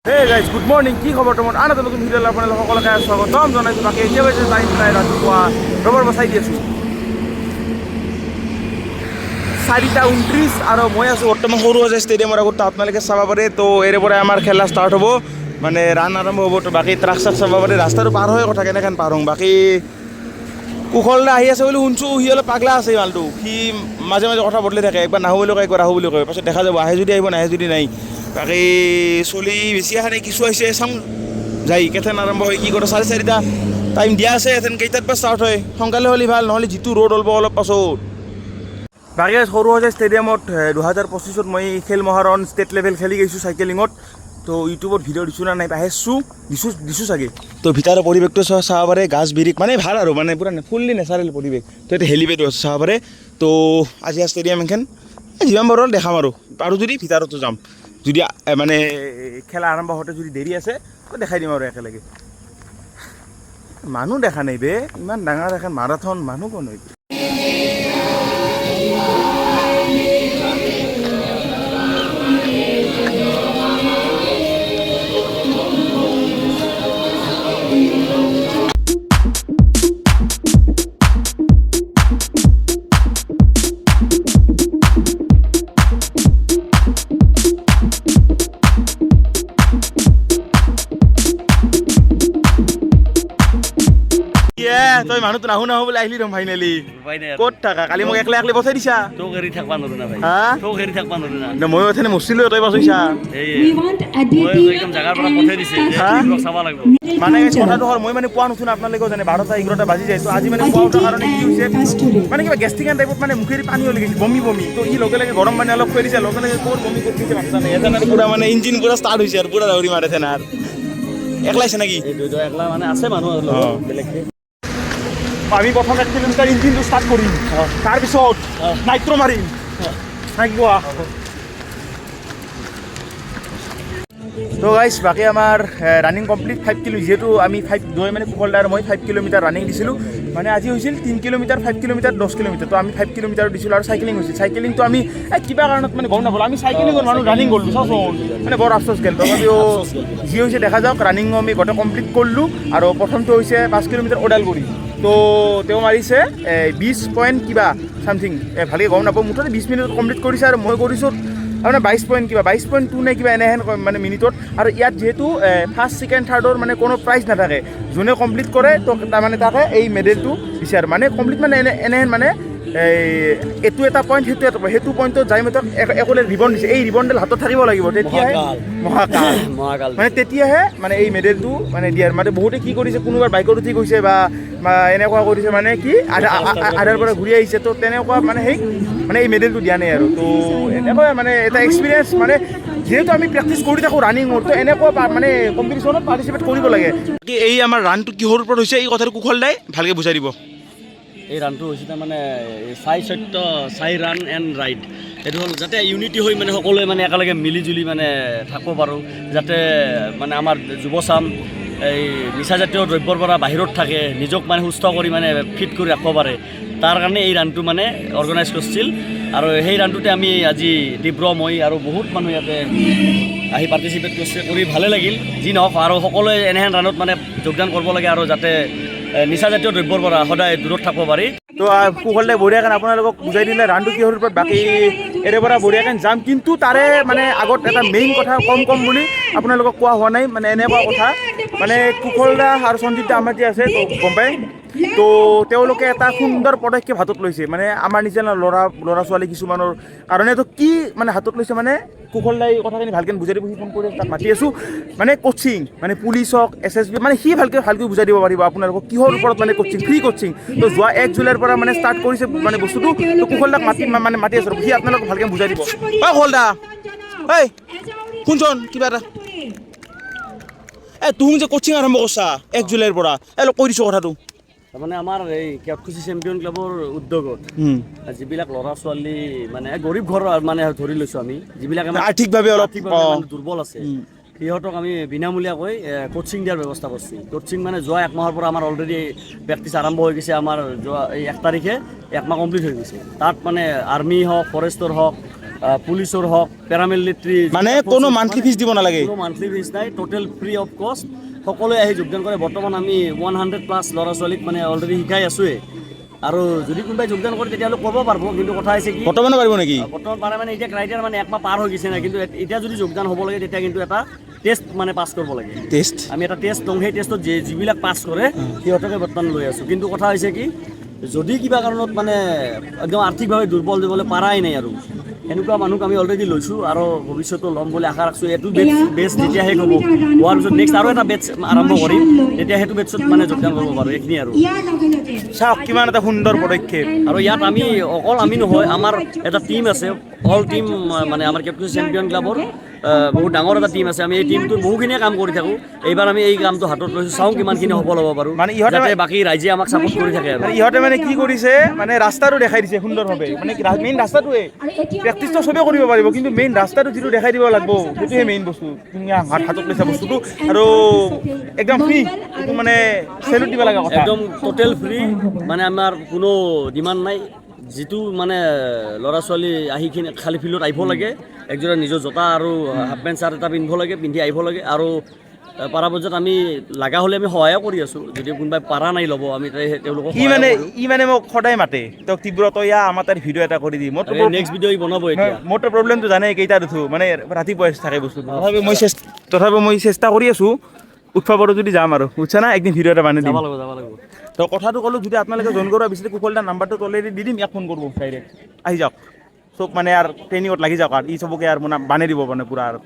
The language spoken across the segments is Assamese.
Hey guys, good morning. কি খবৰ তোমাৰ? আন এটা নতুন ভিডিঅ'লৈ আপোনালোক সকলোকে স্বাগতম জনাইছোঁ। বাকী এতিয়া হৈছে টাইম নাই ৰাতিপুৱা ৰবৰ বচাই দি আছোঁ 4:29 আৰু মই আছোঁ বৰ্তমান সৰু সজাই ষ্টেডিয়ামৰ আগত। আপোনালোকে চাব পাৰে। তো এৰে পৰা আমাৰ খেলা ষ্টাৰ্ট হ'ব, মানে ৰান আৰম্ভ হ'ব। তো বাকী ট্ৰাক চাক চাব পাৰে, ৰাস্তাটো পাৰ হৈ কথা কেনেকৈ পাৰ হওঁ। বাকী কুশলদা আহি আছে বুলি শুনিছোঁ। সি অলপ পাগলা আছে মালটো, সি মাজে মাজে কথা বদলি থাকে। একবাৰ নাহো বুলি কয়, একবাৰ আহোঁ বুলি কয়। পাছত দেখা যাব, আহে যদি আহিব, নাহে যদি নাই। বাকী চলি বেছি অহা নাই, কিছু আহিছে চাম যাই কেথেন আৰম্ভ হয় কি কৰে। 4:30 টাইম দিয়া আছে, এথেন কেইটাত পৰা ষ্টাৰ্ট হয়। সোনকালে হ'লে ভাল, নহ'লে যিটো ৰ'দ ওলাব অলপ পাছত। বাকী সৰু সজাই ষ্টেডিয়ামত 2025 মই খেল মহাৰণ ষ্টেট লেভেল খেলি গৈছোঁ চাইকেলিঙত। তো ইউটিউবত ভিডিঅ' দিছোঁ না নাই দিছোঁ চাগে। তো ভিতৰৰ পৰিৱেশটো চাব পাৰে, গাছ বিৰিখ মানে ভাল আৰু মানে পূৰা ফুল্লি নেচাৰেল পৰিৱেশ। তো এতিয়া হেলিপেড চাব পাৰে। তো আজি ষ্টেডিয়াম এখন যিমান পাৰোঁ দেখাম আৰু যদি ভিতৰতো যাম, যদি মানে খেলা আৰম্ভ হওঁতে যদি দেৰি আছে তো দেখাই দিম আৰু একেলগে। মানুহ দেখা নাই বে, ইমান ডাঙৰ এখন মাৰাথন, মানুহ কোন হয়? তই মানুহটো নাহো বুলি আহিলি ৰ ফাইনেলি। ক'ত থাকা? কালি মোক একলা পঠাই দিছা। তোক এৰি থাকবা নোৱাৰো না ভাই। হা? তোক এৰি থাকবা নোৱাৰো না। ময়ো এথেনে মৰছিলো, তই পাইছা। মই একদম জাগাৰ পৰা পঠাই দিছে যে চাব লাগিব। মানে কথাটো হ'ল, মই মানে পোৱা নুঠোঁ না, আপোনালোকেও জানে 12টা 11টা বাজি যায়। তো আজি মানে পোৱা উঠাৰ কাৰণে কি হৈছে, মানে কিবা গেষ্টিক টাইপত মানে মুখেদি পানী ওলাই গৈছে, বমি। তো ই লগে লগে গৰম পানী অলপ খুৱাই দিছে, লগে লগে ক'ত বমি কৰি দিছে ভাবছা নাই। এথেনে পুৰা মানে ইঞ্জিন পুৰা ষ্টাৰ্ট হৈছে আৰু পুৰা দৌৰি মাৰে এথেনে। আৰু একলাইছে নেকি? একলা মানে আছে মানুহ বেলেগকে। আমি প্ৰথম 1 কিলোমিটাৰ ইঞ্জিনটো ষ্টাৰ্ট কৰিম, তাৰপিছত নাইট্ৰ মাৰিম। থাকিবা তো গাইজ, বাকী আমাৰ ৰানিং কমপ্লিট 5 কিলো। যিহেতু আমি 5 মানে কুশলদাৰ মই 5 কিলোমিটাৰ ৰানিং দিছিলোঁ। মানে আজি হৈছিল 3 কিলোমিটাৰ, 5 কিলোমিটাৰ, 10 কিলোমিটাৰ। তো আমি 5 কিলোমিটাৰ দিছিলোঁ আৰু চাইকেলিং হৈছিল। চাইকেলিংটো আমি কিবা কাৰণত মানে গম নাপালোঁ। আমি চাইকেলিঙৰ মানুহ ৰানিং কৰিলোঁ, চাওঁচোন মানে বৰ আফচোচ গেল। তথাপিও যি হৈছে দেখা যাওক, ৰানিঙো আমি গোটেই কমপ্লিট কৰিলোঁ। আৰু প্ৰথমটো হৈছে 5 কিলোমিটাৰ ওদালগুৰি। তো তেওঁ মাৰিছে 20 পইণ্ট কিবা চামথিং, ভালকৈ গম নাপাওঁ। মুঠতে 20 মিনিটত কমপ্লিট কৰিছে আৰু মই কৰিছোঁ আপোনাৰ 22 পইণ্ট কিবা, 22.2 নে কিবা এনেহেন মানে মিনিটত। আৰু ইয়াত যিহেতু ফাৰ্ষ্ট, ছেকেণ্ড, থাৰ্ডৰ মানে কোনো প্ৰাইজ নাথাকে। যোনে কমপ্লিট কৰে তো তাৰমানে তাকে এই মেডেলটো দিছে। আৰু মানে কমপ্লিট মানে এনেহেন মানে এইটো এটা পইণ্ট, সেইটো পইণ্টত যাই মই একোলে ৰিবন দিছে। এই ৰিবনডাল হাতত থাকিব লাগিব, তেতিয়াহে মহাকাল মানে তেতিয়াহে মানে এই মেডেলটো মানে দিয়াৰ। মানে বহুতে কি কৰিছে, কোনোবাৰ বাইকত উঠি গৈছে বা এনেকুৱা কৰিছে, মানে কি আধাৰ পৰা ঘূৰি আহিছে। তো তেনেকুৱা মানে মানে এই মেডেলটো দিয়া নাই আৰু। তো এনেকুৱা মানে এটা এক্সপিৰিয়েঞ্চ, মানে যিহেতু আমি প্ৰেক্টিচ কৰি থাকোঁ ৰানিঙৰ, তো এনেকুৱা মানে কম্পিটিশ্যনত পাৰ্টিচিপেট কৰিব লাগে। কি এই আমাৰ ৰানটো কিহৰ ওপৰত হৈছে, এই কথাটো কুশলদাই ভালকৈ বুজাই দিব। এই ৰানটো হৈছে তাৰমানে চাই ৰান এণ্ড ৰাইড। এইটো হ'ল যাতে ইউনিটি হৈ মানে সকলোৱে মানে একেলগে মিলি জুলি মানে থাকিব পাৰোঁ, যাতে মানে আমাৰ যুৱচাম এই নিচাজাতীয় দ্ৰব্যৰ পৰা বাহিৰত থাকে, নিজক মানে সুস্থ কৰি মানে ফিট কৰি ৰাখিব পাৰে। তাৰ কাৰণে এই ৰানটো মানে অৰ্গেনাইজ কৰিছিল। আৰু সেই ৰানটোতে আমি আজি তীব্ৰ, মই আৰু বহুত মানুহ ইয়াতে আহি পাৰ্টিচিপেট কৰিছে, কৰি ভালে লাগিল। যি নহওক, আৰু সকলোৱে এনেহেন ৰানত মানে যোগদান কৰিব লাগে, আৰু যাতে নিচাজাতীয় দ্ৰব্যৰ পৰা সদায় দূৰত থাকিব পাৰি। তো কুশলদাই বঢ়িয়াকৈ আপোনালোকক বুজাই দিলে ৰানটো কিহৰ ওপৰত। বাকী এৰে পৰা বঢ়িয়াকৈ যাম, কিন্তু তাৰে মানে আগত এটা মেইন কথা কম বুলি আপোনালোকক কোৱা হোৱা নাই। মানে এনেকুৱা কথা, মানে কুশলদা আৰু সঞ্জীৱ দা আমাৰ যে আছে, তো গম পায়। তো তেওঁলোকে এটা সুন্দৰ পদক্ষেপ হাতত লৈছে, মানে আমাৰ নিচিনা ল'ৰা ছোৱালী কিছুমানৰ কাৰণে। তো কি মানে হাতত লৈছে, মানে কুশলদাই কথাখিনি ভালকৈ বুজাই দিব। সি ফোন কৰি তাক মাতি আছোঁ, মানে কোচিং, মানে পুলিচ হওক, SSB, মানে সি ভালকৈ বুজাই দিব পাৰিব আপোনালোকক কিহৰ ওপৰত মানে কোচিং, ফ্ৰী কোচিং। তো যোৱা 1 জুলাইৰ পৰা মানে ষ্টাৰ্ট কৰিছে মানে বস্তুটো। তো কুশলদাক মাতি আছোঁ, সি আপোনালোকক ভালকৈ বুজাই দিব। কুশলদা, ঐ শুনচোন কিবা এটা, তুমি যে কোচিং আৰম্ভ কৰিছা 1 জুলাইৰ পৰা, কৈ দিছোঁ কথাটো। তাৰমানে আমাৰ এই কেটকুচি চেম্পিয়ন ক্লাবৰ উদ্যোগত যিবিলাক ল'ৰা ছোৱালী মানে গৰীব ঘৰৰ মানে ধৰি লৈছোঁ আমি, যিবিলাক আৰ্থিকভাৱে অলপ দুৰ্বল আছে, সিহঁতক আমি বিনামূলীয়াকৈ কোচিং দিয়াৰ ব্যৱস্থা কৰিছোঁ। কোচিং মানে যোৱা 1 মাহৰ পৰা আমাৰ অলৰেডি প্ৰেক্টিচ আৰম্ভ হৈ গৈছে। আমাৰ যোৱা এই 1 তাৰিখে 1 মাহ কমপ্লিট হৈ গৈছে। তাত মানে আৰ্মি হওক, ফৰেষ্টৰ হওক, পুলিচৰ হওক পেৰামিলিটাৰী মানে কোনো মান্থলি ফিজ দিব নালাগে কোনো মান্থলি ফিজ নাই টোটেল ফ্ৰী অফ কষ্ট সকলোৱে আহি যোগদান কৰে বৰ্তমান আমি 100+ ল'ৰা ছোৱালীক মানে অলৰেডি শিকাই আছোঁৱে আৰু যদি কোনোবাই যোগদান কৰে তেতিয়াহ'লে ক'ব পাৰিব কিন্তু কথা হৈছে কি বৰ্তমানে পাৰিব নেকি বৰ্তমান পাৰে মানে এতিয়া ক্ৰাইটেৰিয়া মানে একমাহ পাৰ হৈ গৈছে না কিন্তু এতিয়া যদি যোগদান হ'ব লাগে তেতিয়া কিন্তু এটা টেষ্ট মানে পাছ কৰিব লাগে টেষ্ট আমি এটা টেষ্ট লওঁ সেই টেষ্টত যিবিলাক পাছ কৰে সিহঁতকে বৰ্তমান লৈ আছোঁ কিন্তু কথা হৈছে কি যদি কিবা কাৰণত মানে একদম আৰ্থিকভাৱে দুৰ্বল দিবলৈ পাৰাই নাই আৰু এনেকুৱা মানুহক আমি অলৰেডি লৈছোঁ আৰু ভৱিষ্যতে ল'ম বুলি আশা ৰাখিছোঁ এইটো বেটছ যেতিয়া শেষ হ'ব হোৱাৰ পিছত নেক্সট আৰু এটা বেটছ আৰম্ভ কৰিম তেতিয়া সেইটো বেটছত মানে যোগদান কৰিব পাৰোঁ এইখিনি আৰু চাওক কিমান এটা সুন্দৰ পদক্ষেপ আৰু ইয়াত আমি অকল আমি নহয় আমাৰ এটা টীম আছে অল টীম মানে আমাৰ কেপ্টেইন চেম্পিয়ন ক্লাবৰ বহুত ডাঙৰ এটা টীম আছে আমি এই টীমটোত বহুখিনিয়ে কাম কৰি থাকোঁ এইবাৰ আমি এই কামটো হাতত লৈছোঁ চাওঁ কিমানখিনি সফল হ'ব পাৰোঁ মানে ইহঁতে যাতে বাকী ৰাইজে আমাক ছাপোৰ্ট কৰি থাকে আৰু ইহঁতে মানে কি কৰিছে মানে ৰাস্তাটো দেখাই দিছে সুন্দৰভাৱে মানে মেইন ৰাস্তাটোৱে প্ৰেক্টিচটো চবেই কৰিব পাৰিব কিন্তু মেইন ৰাস্তাটো যিটো দেখাই দিব লাগিব সেইটোৱে মেইন বস্তু ধুনীয়া হাতত লৈছে বস্তুটো আৰু একদম ফ্ৰী এইটো মানে চেলুট দিব লগা কথা একদম টোটেল ফ্ৰী মানে আমাৰ কোনো ডিমাণ্ড নাই যিটো মানে ল'ৰা ছোৱালী আহি কিনে খালী ফিল্ডত আহিব লাগে একযোৰা নিজৰ জোতা আৰু হাফ পেণ্ট চাৰ্ট এটা পিন্ধিব লাগে পিন্ধি আহিব লাগে আৰু পৰাপক্ষত আমি লগা হ'লে আমি সহায়ো কৰি আছোঁ যদি কোনোবাই পাৰা নাই ল'ব আমি তেওঁলোকক ই মানে মোক সদায় মাতে তই তীব্ৰ তই আমাৰ তাৰ ভিডিঅ' এটা কৰি দি মোৰতো নেক্সট ভিডিঅ' বনাব এতিয়া মোৰতো প্ৰব্লেমটো জানে কেইটাত উঠো মানে ৰাতিপুৱাই থাকে বস্তুটো তথাপিও মই চেষ্টা কৰি আছোঁ উঠবা পাৰোঁ যদি যাম আৰু বুজছা না একদিন ভিডিঅ' এটা বানাই দিম যাব লাগিব তো কথাটো ক'লোঁ যদি আপোনালোকে জইন কৰিব বিচাৰে কুশলদাৰ নাম্বাৰটো তলেদি দি দিম ইয়াক ফোন কৰিব ডাইৰেক্ট আহি যাওক চব মানে আৰু ট্ৰেইনিঙত লাগি যাওক আৰু ই চবকে আৰু মানে বানাই দিব মানে পূৰা আৰু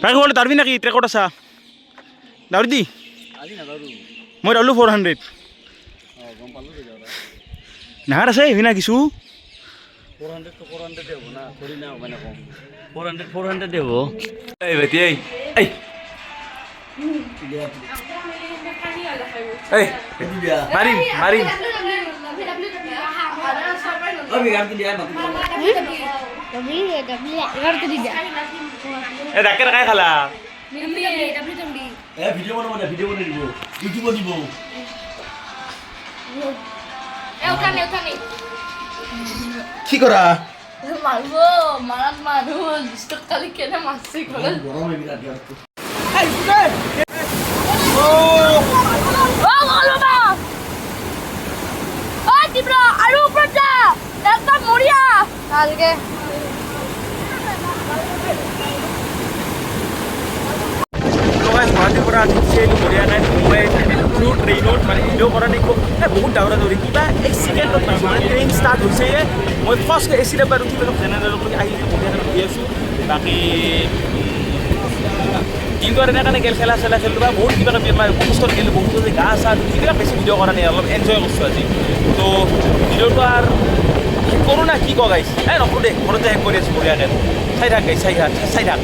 ট্ৰাক হ'লে দাৰবি নেকি ট্ৰেকত আছা দাউৰি দি মই দাউৰিলোঁ 400 নাহাৰ আছে এইবিনা কিছু 400 হ'ব না থৰি না মানে কম 400 হ'ব এই বেটি এই এই মাৰিম মাৰিম এই ডাকে ডাকাই খালা ভিডিঅ' বনাব দে ভিডিঅ' বনাই দিব ইউটিউবত দিব কি কৰা মাৰবো মাৰাত মাৰু ডিস্টাৰ্ব কালি কেনে মাৰছে কৰে গৰম হৈ বিৰাট ইয়াত ও মালবা ও তীব্ৰ আৰো উপৰ যা একদম মৰিয়া আজকে গুৱাহাটীৰ পৰা আহিছে মৰিয়া নাই মুম্বাই থ্ৰু ট্ৰেইনত মানে ভিডিঅ' কৰা নাই বহুত ডাউৰা দৌৰি কিবা এক ছেকেণ্ডত পাইছোঁ মানে ট্ৰেইন ষ্টাৰ্ট হৈছে মই ফাৰ্ষ্ট এ চি ডাব্বাত উঠি পেলাই জেনেৰেলত আহি মৰিয়াত ৰখি আছোঁ বাকী কিন্তু আৰু এনেকৈ গেল খেলা চেলা খেলিলোঁ বা বহুত কিবা কিবি আমাৰ কষ্টত গ'লোঁ বহুত গা চা সেইবিলাক বেছি ভিডিঅ' কৰা নাই অলপ এনজয় কৰিছোঁ আজি তো ভিডিঅ'টো আৰু শেষ কৰোঁ না কি কওঁ গাইছ এই নকৰোঁ দে ঘৰতে শেষ কৰি আছোঁ বঢ়িয়াকৈ চাই থাক গাইছ চাই থাক